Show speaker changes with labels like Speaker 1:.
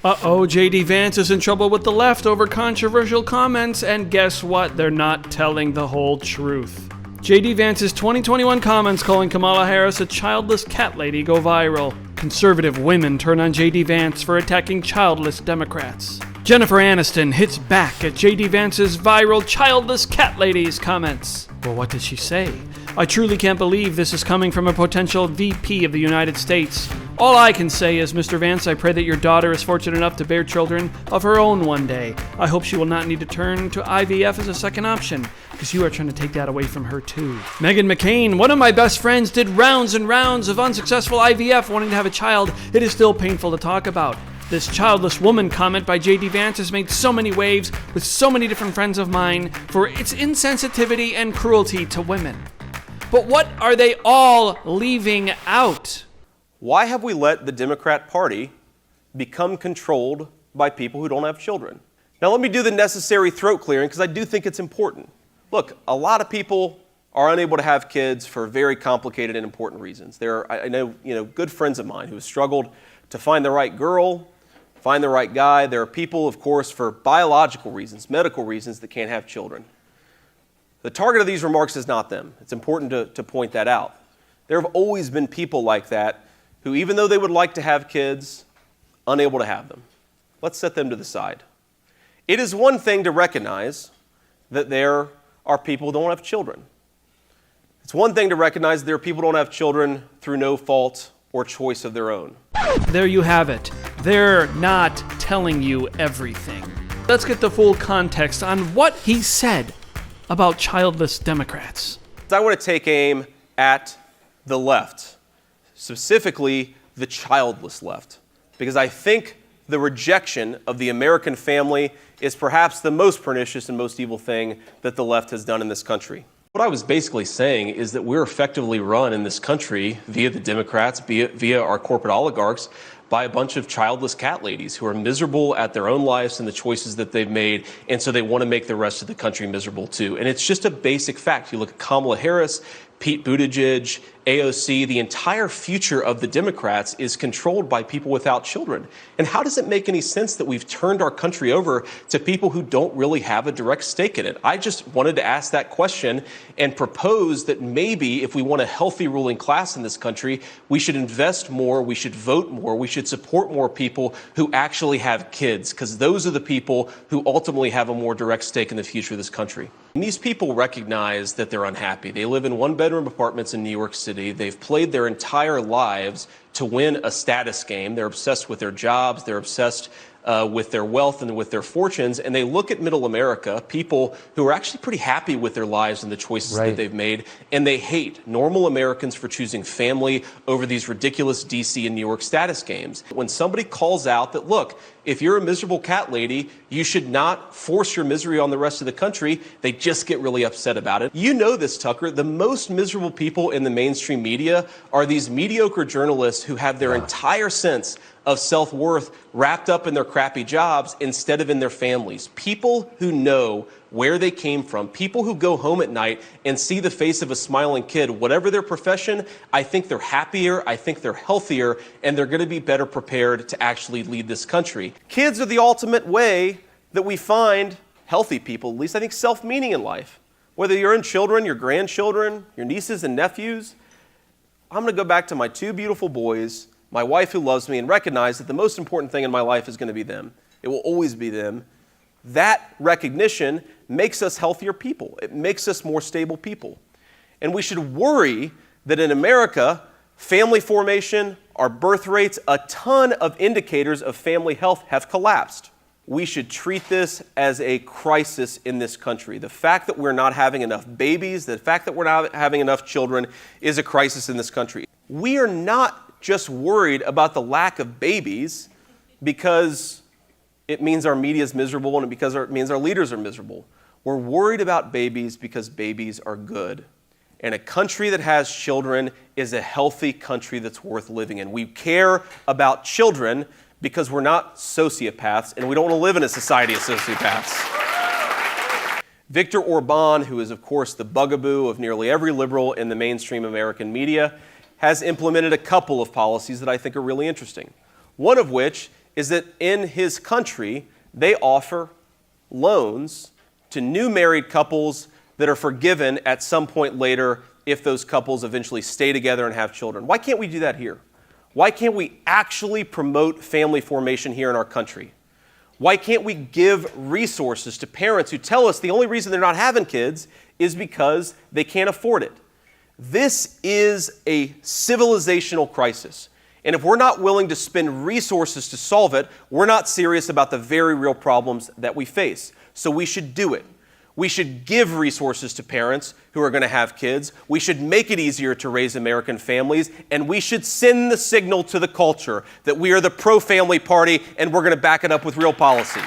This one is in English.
Speaker 1: Uh-oh, JD Vance is in trouble with the left over controversial comments, and guess what? They're not telling the whole truth. JD Vance's 2021 comments calling Kamala Harris a childless cat lady go viral. Conservative women turn on JD Vance for attacking childless Democrats. Jennifer Aniston hits back at JD Vance's viral childless cat ladies comments. Well, what did she say? I truly can't believe this is coming from a potential VP of the United States. All I can say is, Mr. Vance, I pray that your daughter is fortunate enough to bear children of her own one day. I hope she will not need to turn to IVF as a second option, because you are trying to take that away from her too. Meghan McCain, one of my best friends, did rounds and rounds of unsuccessful IVF wanting to have a child. It is still painful to talk about. This childless woman comment by JD Vance has made so many waves with so many different friends of mine for its insensitivity and cruelty to women. But what are they all leaving out?
Speaker 2: Why have we let the Democrat Party become controlled by people who don't have children? Now let me do the necessary throat clearing because I do think it's important. Look, a lot of people are unable to have kids for very complicated and important reasons. I know good friends of mine who have struggled to find the right girl, find the right guy. There are people, of course, for biological reasons, medical reasons, that can't have children. The target of these remarks is not them. It's important to point that out. There have always been people like that who, even though they would like to have kids, unable to have them. Let's set them to the side. It is one thing to recognize that there are people who don't have children. It's one thing to recognize that there are people who don't have children through no fault or choice of their own.
Speaker 1: There you have it. They're not telling you everything. Let's get the full context on what he said about childless Democrats.
Speaker 2: I want to take aim at the left, specifically the childless left, because I think the rejection of the American family is perhaps the most pernicious and most evil thing that the left has done in this country. What I was basically saying is that we're effectively run in this country via the Democrats, via our corporate oligarchs, by a bunch of childless cat ladies who are miserable at their own lives and the choices that they've made, and so they want to make the rest of the country miserable too. And it's just a basic fact. You look at Kamala Harris, Pete Buttigieg, AOC, the entire future of the Democrats is controlled by people without children. And how does it make any sense that we've turned our country over to people who don't really have a direct stake in it? I just wanted to ask that question and propose that maybe if we want a healthy ruling class in this country, we should invest more, we should vote more, we should support more people who actually have kids, because those are the people who ultimately have a more direct stake in the future of this country. And these people recognize that they're unhappy. They live in one-bedroom apartments in New York City. They've played their entire lives to win a status game. They're obsessed with their jobs. They're obsessed with their wealth and with their fortunes. And they look at middle America, people who are actually pretty happy with their lives and the choices that they've made, and they hate normal Americans for choosing family over these ridiculous DC and New York status games. When somebody calls out that, look, if you're a miserable cat lady, you should not force your misery on the rest of the country, they just get really upset about it. You know this, Tucker. The most miserable people in the mainstream media are these mediocre journalists who have their entire sense of self-worth wrapped up in their crappy jobs instead of in their families. People who know where they came from, people who go home at night and see the face of a smiling kid, whatever their profession, I think they're happier, I think they're healthier, and they're going to be better prepared to actually lead this country. Kids are the ultimate way that we find healthy people, at least I think, self-meaning in life. Whether your own children, your grandchildren, your nieces and nephews, I'm going to go back to my two beautiful boys, my wife who loves me, and recognize that the most important thing in my life is going to be them. It will always be them. That recognition makes us healthier people. It makes us more stable people. And we should worry that in America, family formation, our birth rates, a ton of indicators of family health have collapsed. We should treat this as a crisis in this country. The fact that we're not having enough babies, the fact that we're not having enough children is a crisis in this country. We are not just worried about the lack of babies because it means our media is miserable and because it means our leaders are miserable. We're worried about babies because babies are good. And a country that has children is a healthy country that's worth living in. We care about children because we're not sociopaths and we don't want to live in a society of sociopaths. Viktor Orban, who is of course the bugaboo of nearly every liberal in the mainstream American media, has implemented a couple of policies that I think are really interesting. One of which is that in his country, they offer loans to new married couples that are forgiven at some point later if those couples eventually stay together and have children. Why can't we do that here? Why can't we actually promote family formation here in our country? Why can't we give resources to parents who tell us the only reason they're not having kids is because they can't afford it? This is a civilizational crisis. And if we're not willing to spend resources to solve it, we're not serious about the very real problems that we face. So we should do it. We should give resources to parents who are going to have kids. We should make it easier to raise American families. And we should send the signal to the culture that we are the pro-family party and we're going to back it up with real policy.